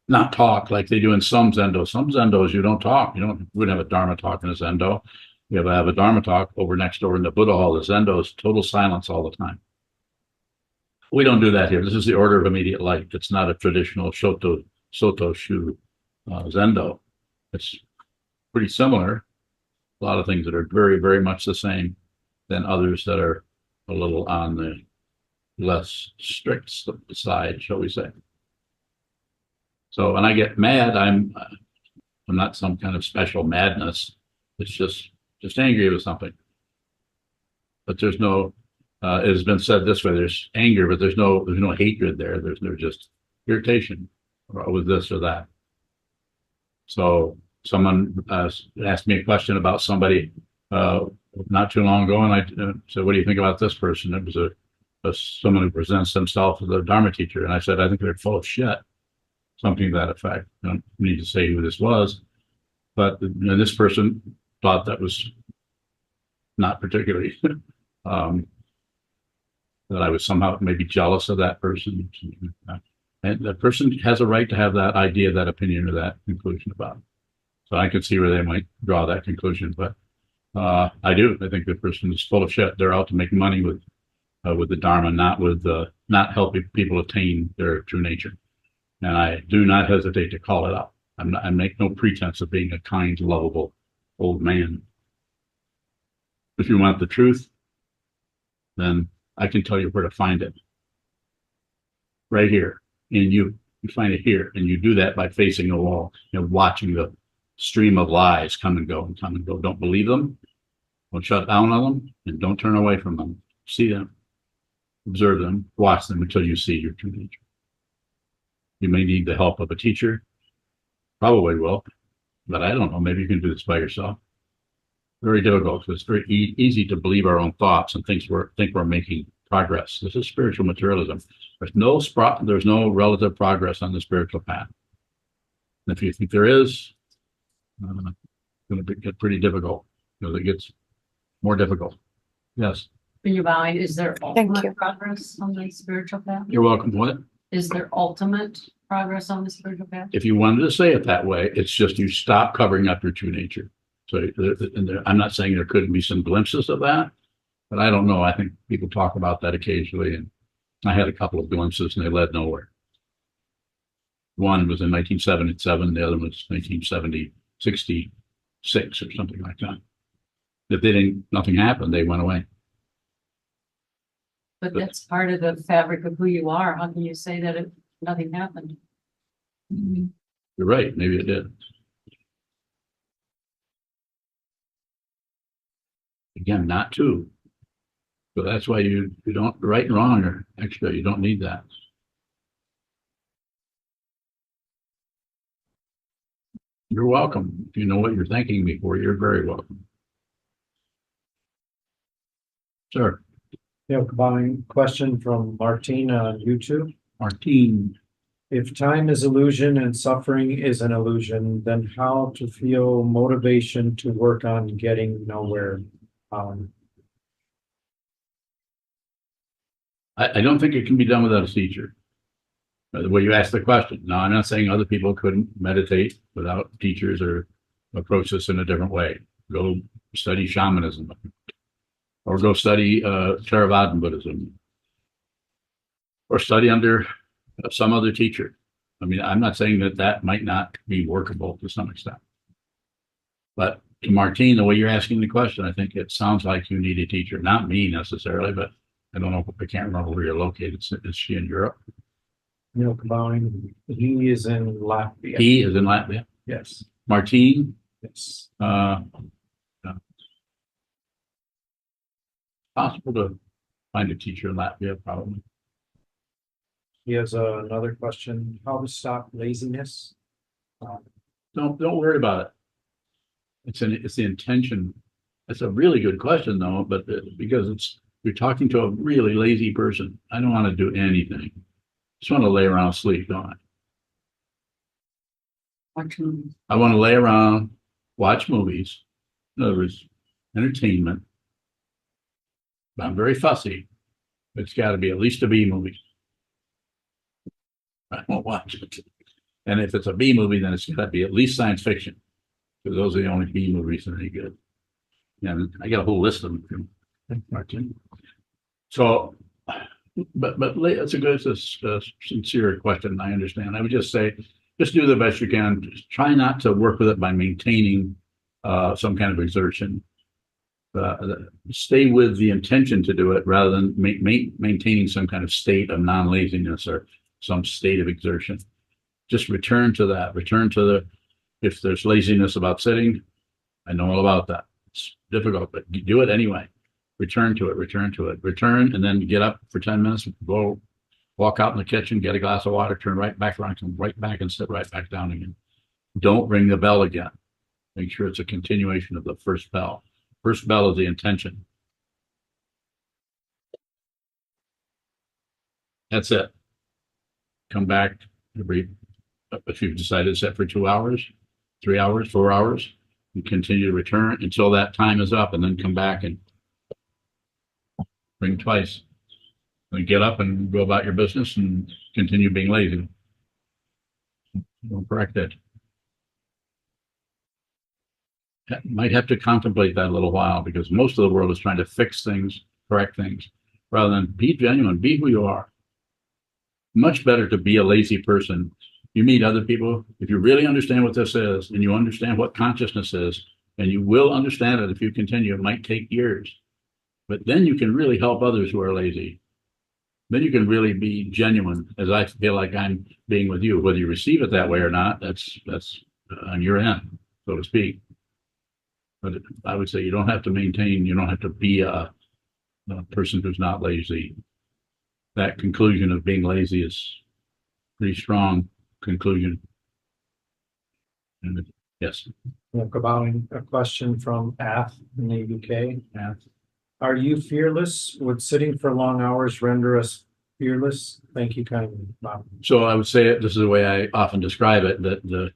not talk like they do in some Zendo. Some Zendos, you don't talk. You wouldn't have a Dharma talk in a Zendo. You have a Dharma talk over next door in the Buddha hall. The Zendo is total silence all the time. We don't do that here. This is the order of immediate light. It's not a traditional Soto Shu Zendo. It's pretty similar. A lot of things that are very, very much the same than others that are a little on the less strict side, shall we say. So when I get mad, I'm not some kind of special madness. It's just angry with something. But there's no, it has been said this way, there's anger, but there's no hatred there. There's just irritation with this or that. So someone asked me a question about somebody not too long ago, and I said, "What do you think about this person?" It was someone who presents themselves as a Dharma teacher, and I said, "I think they're full of shit." Something to that effect. I don't need to say who this was, but this person thought that was not particularly that I was somehow maybe jealous of that person. And that person has a right to have that idea, that opinion, or that conclusion about it. So I could see where they might draw that conclusion, but I do. I think the person is full of shit. They're out to make money with the Dharma, not helping people attain their true nature. And I do not hesitate to call it out. I make no pretense of being a kind, lovable old man. If you want the truth, then I can tell you where to find it. Right here. And you find it here. And you do that by facing the wall and watching the stream of lies come and go and come and go. Don't believe them. Don't shut down on them. And don't turn away from them. See them. Observe them. Watch them until you see your true nature. You may need the help of a teacher. Probably will. But I don't know. Maybe you can do this by yourself. Very difficult because it's very easy to believe our own thoughts and think we're making progress. This is spiritual materialism. There's no relative progress on the spiritual path. And if you think there is, it's going to get pretty difficult because it gets more difficult. Yes. In your mind, is there Thank you. ultimate progress on the spiritual path? You're welcome. What? Is there ultimate progress on the spiritual path? If you wanted to say it that way, it's just you stop covering up your true nature. So I'm not saying there couldn't be some glimpses of that, but I don't know. I think people talk about that occasionally, and I had a couple of glimpses and they led nowhere. One was in 1977, the other was 1966 or something like that. If nothing happened, they went away. But that's part of the fabric of who you are. How can you say that nothing happened? You're right. Maybe it did. Again, not two. So that's why you don't, right and wrong or extra, you don't need that. You're welcome. If you know what you're thanking me for, you're very welcome. Sir, Yeah, combined question from Martina on YouTube. Martine, If time is illusion and suffering is an illusion, then how to feel motivation to work on getting nowhere? I don't think it can be done without a teacher. The way you asked the question. Now, I'm not saying other people couldn't meditate without teachers or approach this in a different way. Go study shamanism or go study Theravada Buddhism or study under some other teacher. I mean, I'm not saying that that might not be workable to some extent. But to Martine, the way you're asking the question, I think it sounds like you need a teacher. Not me necessarily, but I don't know. I can't remember where you're located. Is she in Europe? You know, combined, he is in Latvia. He is in Latvia. Yes, Martine, yes. Possible to find a teacher in Latvia, probably. He has another question, how to stop laziness? Don't worry about it. It's the intention. It's a really good question though, but because you're talking to a really lazy person. I don't want to do anything. Just want to lay around and sleep, don't I? I want to lay around, watch movies. In other words, entertainment. But I'm very fussy. It's got to be at least a B movie. I won't watch it. And if it's a B movie, then it's got to be at least science fiction, because those are the only B movies that are any good. And I got a whole list of them, Martin. So, but it's a sincere question. I understand. I would just say, just do the best you can. Just try not to work with it by maintaining some kind of exertion. Stay with the intention to do it rather than maintaining some kind of state of non-laziness or some state of exertion. Just return to that. Return to if there's laziness about sitting, I know all about that. It's difficult, but you do it anyway. Return to it, return, and then get up for 10 minutes, go walk out in the kitchen, get a glass of water, turn right back around, come right back and sit right back down again. Don't ring the bell again. Make sure it's a continuation of the first bell. First bell is the intention. That's it. Come back if you've decided to set for 2 hours, 3 hours, 4 hours, and continue to return until that time is up, and then come back and ring twice. Then get up and go about your business and continue being lazy. Don't correct it. Might have to contemplate that a little while, because most of the world is trying to fix things, correct things, rather than be genuine, be who you are. Much better to be a lazy person. You meet other people, if you really understand what this is, and you understand what consciousness is, and you will understand it if you continue, it might take years. But then you can really help others who are lazy. Then you can really be genuine, as I feel like I'm being with you. Whether you receive it that way or not, that's on your end, so to speak. But I would say you don't have to maintain, you don't have to be a person who's not lazy. That conclusion of being lazy is pretty strong conclusion. And yes. About a question from Ath in the UK. Ath. Are you fearless? Would sitting for long hours render us fearless? Thank you kindly, Bob. So I would say this is the way I often describe it, that the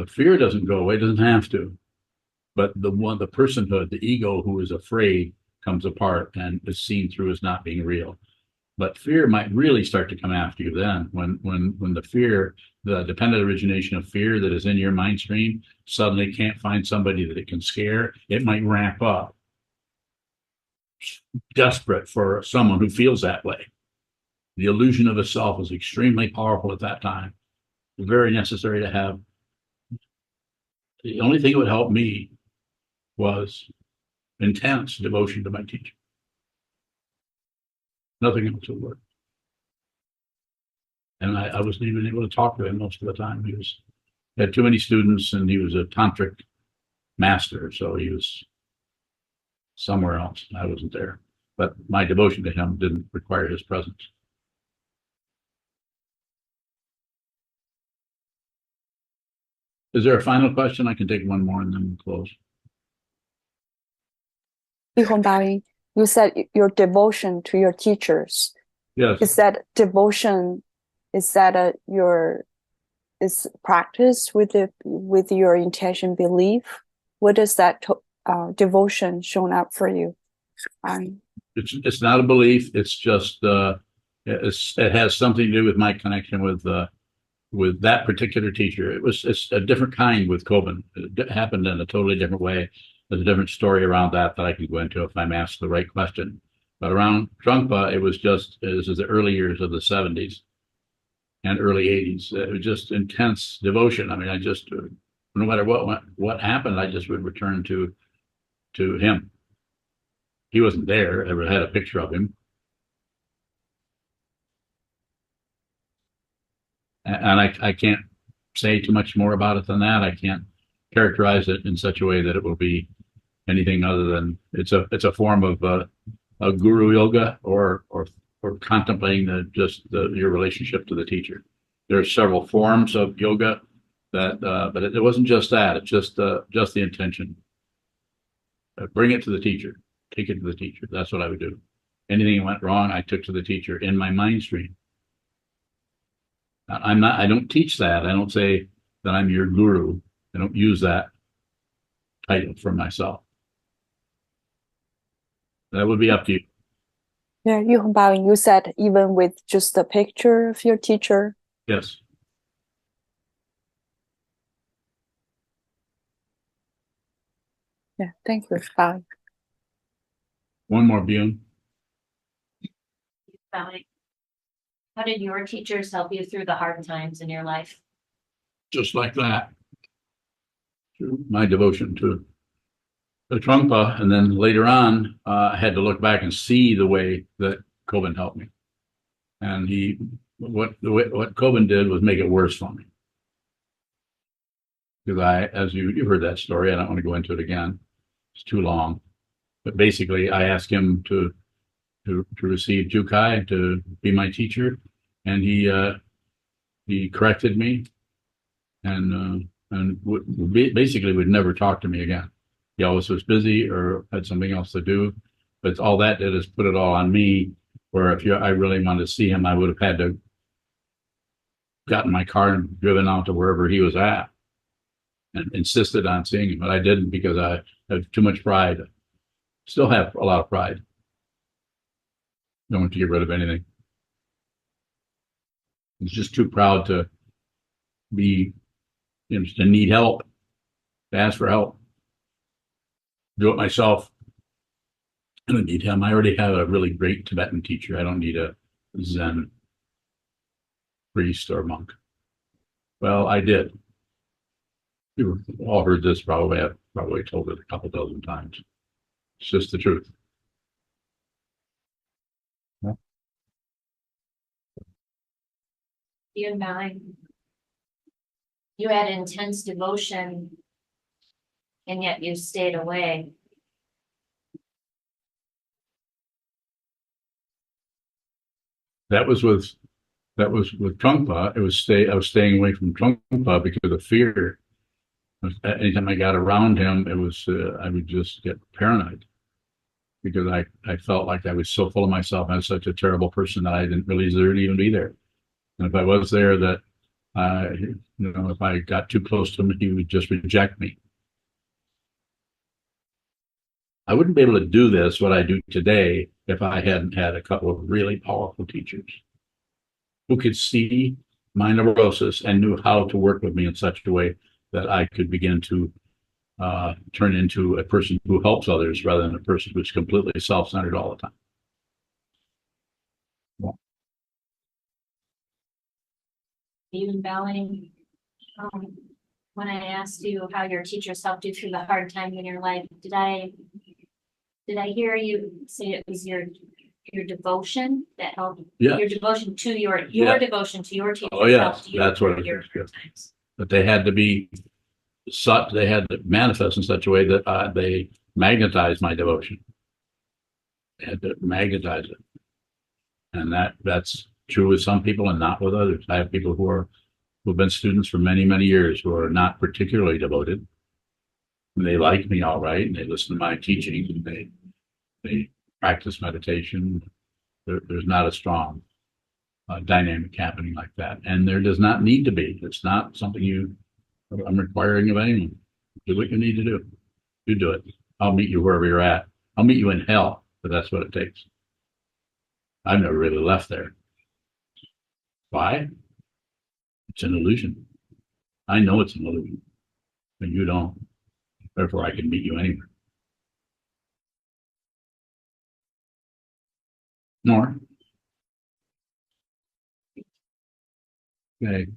fear doesn't go away, it doesn't have to. But the personhood, the ego who is afraid comes apart and is seen through as not being real. But fear might really start to come after you then, when the fear, the dependent origination of fear that is in your mind stream suddenly can't find somebody that it can scare, it might ramp up. Desperate for someone who feels that way. The illusion of a self is extremely powerful at that time. It's very necessary to have. The only thing that would help me was intense devotion to my teacher. Nothing else would work. And I wasn't even able to talk to him most of the time. He had too many students, and he was a tantric master, so he was somewhere else. I wasn't there, but my devotion to him didn't require his presence. Is there a final question? I can take one more and then we'll close. You said your devotion to your teachers. Yes. Is that devotion? Is that your is practice with your intention belief? What does that devotion shown up for you? It's not a belief. It's just it has something to do with my connection with that particular teacher. It's a different kind with Kobin. It happened in a totally different way. There's a different story around that I could go into if I'm asked the right question. But around Trungpa, it was the early years of the 70s and early 80s. It was just intense devotion. I mean, I just, no matter what happened, I just would return to him. He wasn't there. I never had a picture of him. And I can't say too much more about it than that. I can't characterize it in such a way that it will be anything other than it's a form of a guru yoga or contemplating your relationship to the teacher. There are several forms of yoga but it wasn't just that. It's just the intention. Bring it to the teacher. Take it to the teacher. That's what I would do. Anything that went wrong, I took to the teacher in my mind stream. I don't teach that. I don't say that I'm your guru. I don't use that title for myself. That would be up to you. Yeah, you said even with just a picture of your teacher. Yes. Yeah, thank you, Bowing. One more, Bune. How did your teachers help you through the hard times in your life? Just like that. My devotion to the Trungpa, and then later on, I had to look back and see the way that Kobin helped me. And what Kobin did was make it worse for me. Because as you heard that story, I don't want to go into it again. It's too long. But basically, I asked him to receive Jukai, to be my teacher, and he corrected me, and basically would never talk to me again. He always was busy or had something else to do, but all that did is put it all on me. Where if I really wanted to see him, I would have had to gotten my car and driven out to wherever he was at, and insisted on seeing him, but I didn't because I had too much pride. Still have a lot of pride. Don't want to get rid of anything. It's just too proud to be, to need help, to ask for help. Do it myself. I don't need him. I already have a really great Tibetan teacher. I don't need a Zen priest or monk. Well, I did. You've all heard this probably. I've probably told it a couple dozen times. It's just the truth. You and Mallie, you had intense devotion, and yet you stayed away. That was with Trungpa. I was staying away from Trungpa because of fear. Anytime I got around him, it was I would just get paranoid because I felt like I was so full of myself. I was such a terrible person that I didn't really deserve to even be there. And if I was there, that if I got too close to him, he would just reject me. I wouldn't be able to do this, what I do today, if I hadn't had a couple of really powerful teachers who could see my neurosis and knew how to work with me in such a way that I could begin to turn into a person who helps others rather than a person who's completely self-centered all the time. Even Mallie, when I asked you how your teachers helped you through the hard times in your life, did I hear you say it was your devotion that helped? Yeah. Your devotion to your devotion to your teachers. Oh yeah, helped you that's what through it your is. hard times. But they had to be they had to manifest in such a way that magnetize my devotion. I had to magnetize it. And that's true with some people and not with others. I have people who've been students for many, many years who are not particularly devoted. And they like me all right, and they listen to my teachings, and they practice meditation. There's not a strong dynamic happening like that. And there does not need to be. It's not something I'm requiring of anyone. Do what you need to do. You do it. I'll meet you wherever you're at. I'll meet you in hell, but that's what it takes. I've never really left there. Why? It's an illusion. I know it's an illusion, but you don't. Therefore, I can meet you anywhere. More? Okay.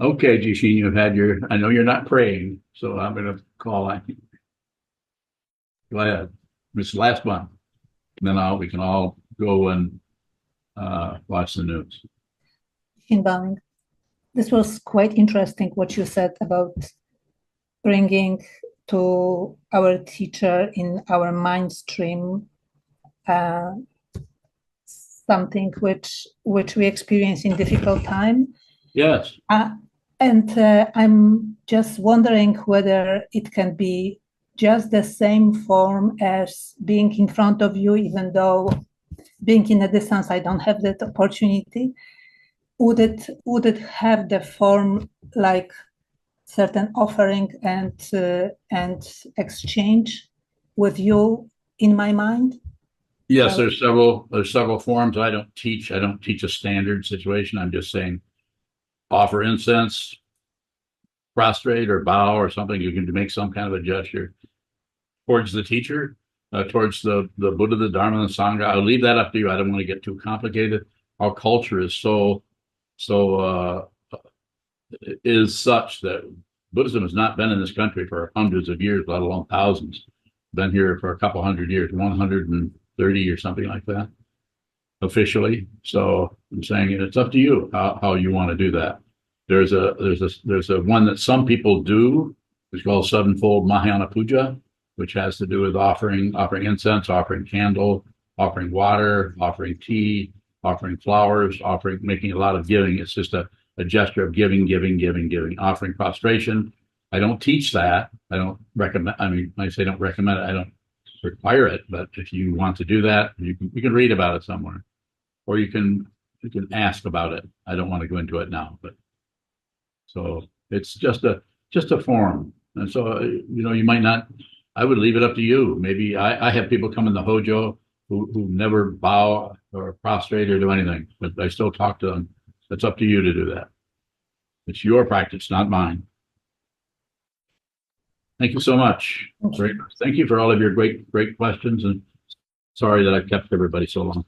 Okay, Jishin, you've had I know you're not praying, so I'm going to call on you. Go ahead. This last one. And then we can all go and watch the news. Bowing. This was quite interesting what you said about bringing to our teacher in our mind stream something which we experience in difficult time. Yes. And I'm just wondering whether it can be just the same form as being in front of you, even though being in a distance, I don't have that opportunity. Would it have the form like certain offering and exchange with you in my mind? Yes, there's several forms. I don't teach a standard situation. I'm just saying offer incense, prostrate or bow or something. You can make some kind of a gesture towards the teacher, towards the Buddha, the Dharma, and the Sangha. I'll leave that up to you. I don't want to get too complicated. Our culture is is such that Buddhism has not been in this country for hundreds of years, let alone thousands. Been here for a couple hundred years, 130 or something like that, officially. So I'm saying it's up to you how you want to do that. There's a one that some people do. It's called Sevenfold Mahayana Puja, which has to do with offering incense, offering candle, offering water, offering tea, offering flowers, making a lot of giving. It's just a gesture of giving, offering prostration. I don't teach that. I don't recommend. I mean, I say don't recommend it. I don't require it. But if you want to do that, you can read about it somewhere, or you can ask about it. I don't want to go into it now, but so it's just a form. And so you might not. I would leave it up to you. Maybe I have people come in the Hojo who never bow or prostrate or do anything, but I still talk to them. It's up to you to do that. It's your practice, not mine. Thank you so much. Great. Thank you for all of your great questions, and sorry that I've kept everybody so long.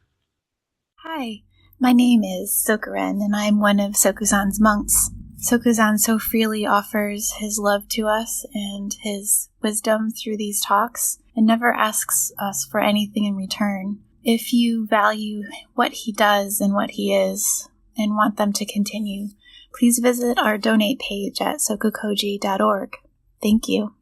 Hi, my name is Sokuzan, and I'm one of Sokuzan's monks. Sokuzan so freely offers his love to us and his wisdom through these talks, and never asks us for anything in return. If you value what he does and what he is, and want them to continue, please visit our donate page at sokukoji.org. Thank you.